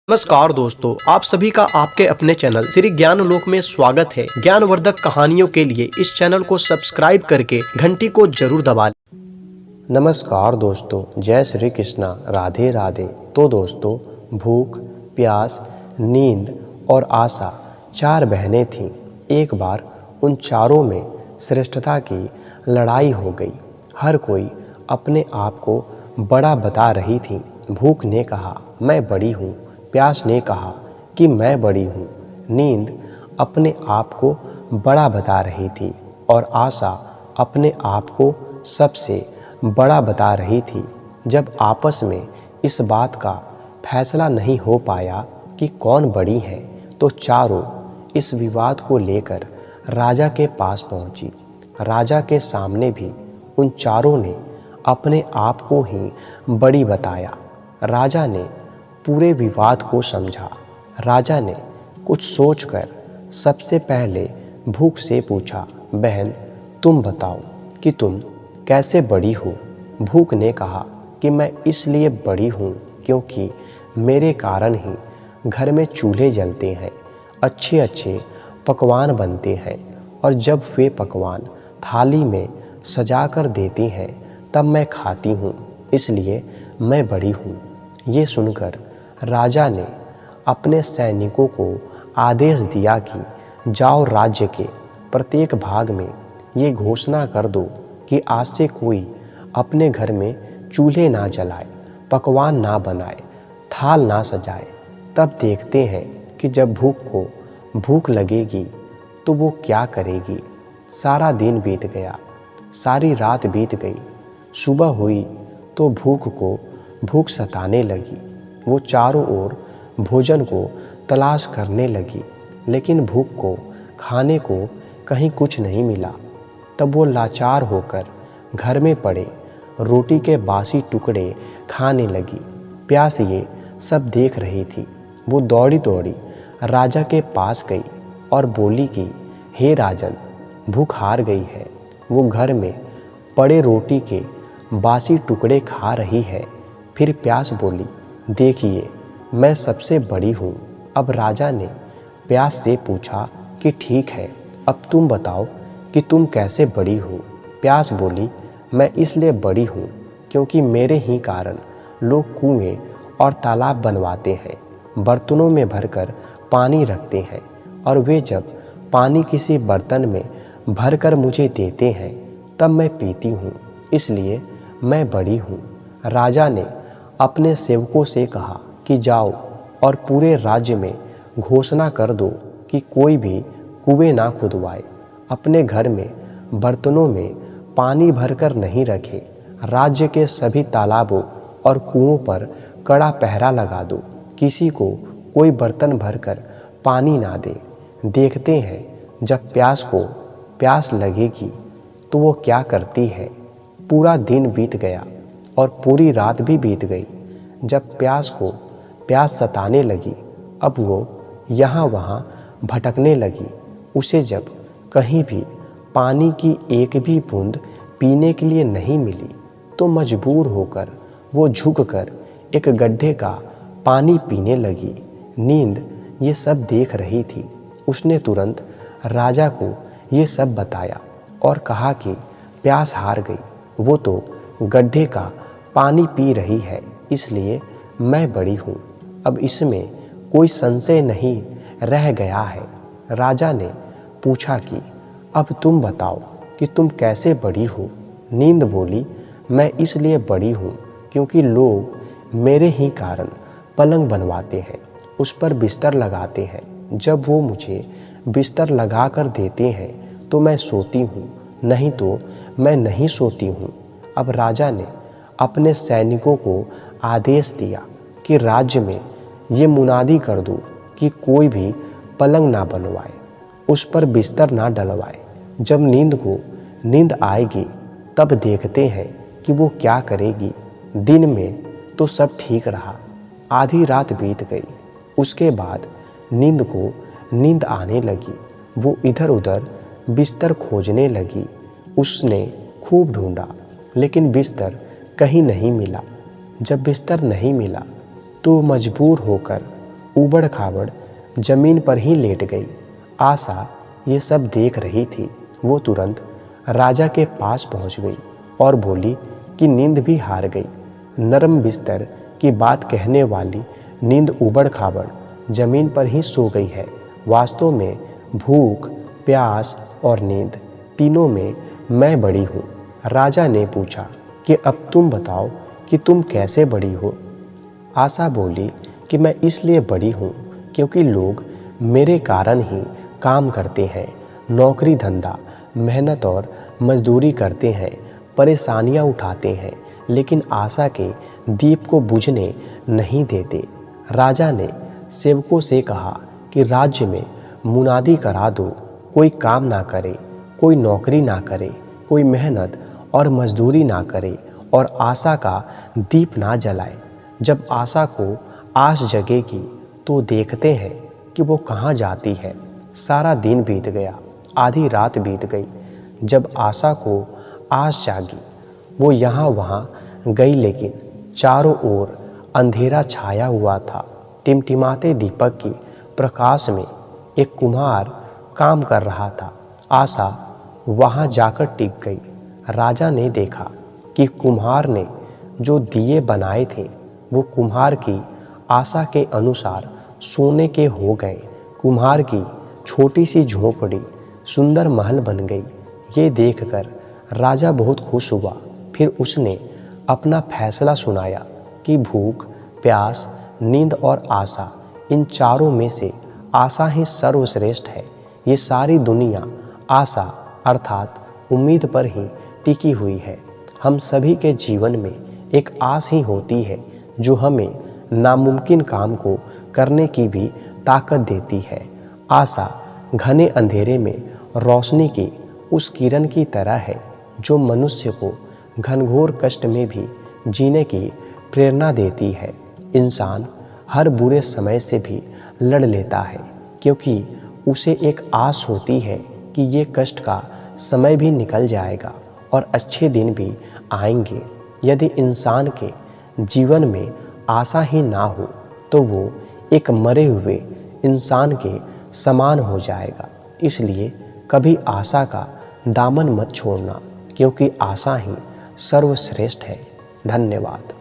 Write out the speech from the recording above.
नमस्कार दोस्तों, आप सभी का आपके अपने चैनल श्री ज्ञान लोक में स्वागत है। ज्ञानवर्धक कहानियों के लिए इस चैनल को सब्सक्राइब करके घंटी को जरूर दबा लें। नमस्कार दोस्तों, जय श्री कृष्णा, राधे राधे। तो दोस्तों, भूख, प्यास, नींद और आशा चार बहनें थीं। एक बार उन चारों में श्रेष्ठता की लड़ाई हो गई। हर कोई अपने आप को बड़ा बता रही थी। भूख ने कहा, मैं बड़ी हूँ। प्यास ने कहा कि मैं बड़ी हूँ। नींद अपने आप को बड़ा बता रही थी और आशा अपने आप को सबसे बड़ा बता रही थी। जब आपस में इस बात का फैसला नहीं हो पाया कि कौन बड़ी है, तो चारों इस विवाद को लेकर राजा के पास पहुंची। राजा के सामने भी उन चारों ने अपने आप को ही बड़ी बताया। राजा ने पूरे विवाद को समझा। राजा ने कुछ सोचकर सबसे पहले भूख से पूछा, बहन, तुम बताओ कि तुम कैसे बड़ी हो। भूख ने कहा कि मैं इसलिए बड़ी हूँ क्योंकि मेरे कारण ही घर में चूल्हे जलते हैं, अच्छे अच्छे पकवान बनते हैं, और जब वे पकवान थाली में सजा कर देते हैं तब मैं खाती हूँ, इसलिए मैं बड़ी हूँ। ये सुनकर राजा ने अपने सैनिकों को आदेश दिया कि जाओ, राज्य के प्रत्येक भाग में ये घोषणा कर दो कि आज से कोई अपने घर में चूल्हे ना जलाए, पकवान ना बनाए, थाल ना सजाए। तब देखते हैं कि जब भूख को भूख लगेगी तो वो क्या करेगी। सारा दिन बीत गया, सारी रात बीत गई। सुबह हुई तो भूख को भूख सताने लगी। वो चारों ओर भोजन को तलाश करने लगी, लेकिन भूख को खाने को कहीं कुछ नहीं मिला। तब वो लाचार होकर घर में पड़े रोटी के बासी टुकड़े खाने लगी। प्यास ये सब देख रही थी। वो दौड़ी दौड़ी राजा के पास गई और बोली कि हे राजन, भूख हार गई है। वो घर में पड़े रोटी के बासी टुकड़े खा रही है। फिर प्यास बोली, देखिए, मैं सबसे बड़ी हूँ। अब राजा ने प्यास से पूछा कि ठीक है, अब तुम बताओ कि तुम कैसे बड़ी हो। प्यास बोली, मैं इसलिए बड़ी हूँ क्योंकि मेरे ही कारण लोग कुएं और तालाब बनवाते हैं, बर्तनों में भरकर पानी रखते हैं, और वे जब पानी किसी बर्तन में भरकर मुझे देते हैं तब मैं पीती हूँ, इसलिए मैं बड़ी हूँ। राजा ने अपने सेवकों से कहा कि जाओ और पूरे राज्य में घोषणा कर दो कि कोई भी कुएं ना खुदवाए, अपने घर में बर्तनों में पानी भरकर नहीं रखे। राज्य के सभी तालाबों और कुओं पर कड़ा पहरा लगा दो, किसी को कोई बर्तन भरकर पानी ना दे। देखते हैं जब प्यास को प्यास लगेगी तो वो क्या करती है। पूरा दिन बीत गया और पूरी रात भी बीत गई। जब प्यास को प्यास सताने लगी, अब वो यहाँ वहाँ भटकने लगी। उसे जब कहीं भी पानी की एक भी बूंद पीने के लिए नहीं मिली तो मजबूर होकर वो झुककर एक गड्ढे का पानी पीने लगी। नींद ये सब देख रही थी। उसने तुरंत राजा को ये सब बताया और कहा कि प्यास हार गई। वो तो गड्ढे का पानी पी रही है, इसलिए मैं बड़ी हूँ। अब इसमें कोई संशय नहीं रह गया है। राजा ने पूछा कि अब तुम बताओ कि तुम कैसे बड़ी हो। नींद बोली, मैं इसलिए बड़ी हूँ क्योंकि लोग मेरे ही कारण पलंग बनवाते हैं, उस पर बिस्तर लगाते हैं। जब वो मुझे बिस्तर लगा कर देते हैं तो मैं सोती हूँ, नहीं तो मैं नहीं सोती हूँ। अब राजा ने अपने सैनिकों को आदेश दिया कि राज्य में ये मुनादी कर दो कि कोई भी पलंग ना बनवाए, उस पर बिस्तर ना डलवाए। जब नींद को नींद आएगी तब देखते हैं कि वो क्या करेगी। दिन में तो सब ठीक रहा, आधी रात बीत गई। उसके बाद नींद को नींद आने लगी। वो इधर उधर बिस्तर खोजने लगी। उसने खूब ढूंढा, लेकिन बिस्तर कहीं नहीं मिला। जब बिस्तर नहीं मिला तो मजबूर होकर ऊबड़ खाबड़ जमीन पर ही लेट गई। आशा ये सब देख रही थी। वो तुरंत राजा के पास पहुंच गई और बोली कि नींद भी हार गई। नरम बिस्तर की बात कहने वाली नींद ऊबड़ खाबड़ जमीन पर ही सो गई है। वास्तव में भूख, प्यास और नींद तीनों में मैं बड़ी हूँ। राजा ने पूछा कि अब तुम बताओ कि तुम कैसे बड़ी हो। आशा बोली कि मैं इसलिए बड़ी हूँ क्योंकि लोग मेरे कारण ही काम करते हैं, नौकरी धंधा, मेहनत और मजदूरी करते हैं, परेशानियाँ उठाते हैं, लेकिन आशा के दीप को बुझने नहीं देते। राजा ने सेवकों से कहा कि राज्य में मुनादी करा दो, कोई काम ना करे, कोई नौकरी ना करे, कोई मेहनत और मजदूरी ना करे और आशा का दीप ना जलाए। जब आशा को आस जगेगी तो देखते हैं कि वो कहाँ जाती है। सारा दिन बीत गया, आधी रात बीत गई। जब आशा को आस जागी वो यहाँ वहाँ गई, लेकिन चारों ओर अंधेरा छाया हुआ था। टिमटिमाते दीपक की प्रकाश में एक कुम्हार काम कर रहा था। आशा वहाँ जाकर टिक गई। राजा ने देखा कि कुम्हार ने जो दिए बनाए थे वो कुम्हार की आशा के अनुसार सोने के हो गए। कुम्हार की छोटी सी झोपड़ी सुंदर महल बन गई। ये देखकर राजा बहुत खुश हुआ। फिर उसने अपना फैसला सुनाया कि भूख, प्यास, नींद और आशा, इन चारों में से आशा ही सर्वश्रेष्ठ है। ये सारी दुनिया आशा अर्थात उम्मीद पर ही टिकी हुई है। हम सभी के जीवन में एक आस ही होती है जो हमें नामुमकिन काम को करने की भी ताकत देती है। आशा घने अंधेरे में रोशनी की उस किरण की तरह है जो मनुष्य को घनघोर कष्ट में भी जीने की प्रेरणा देती है। इंसान हर बुरे समय से भी लड़ लेता है क्योंकि उसे एक आस होती है कि ये कष्ट का समय भी निकल जाएगा और अच्छे दिन भी आएंगे। यदि इंसान के जीवन में आशा ही ना हो तो वो एक मरे हुए इंसान के समान हो जाएगा। इसलिए कभी आशा का दामन मत छोड़ना क्योंकि आशा ही सर्वश्रेष्ठ है। धन्यवाद।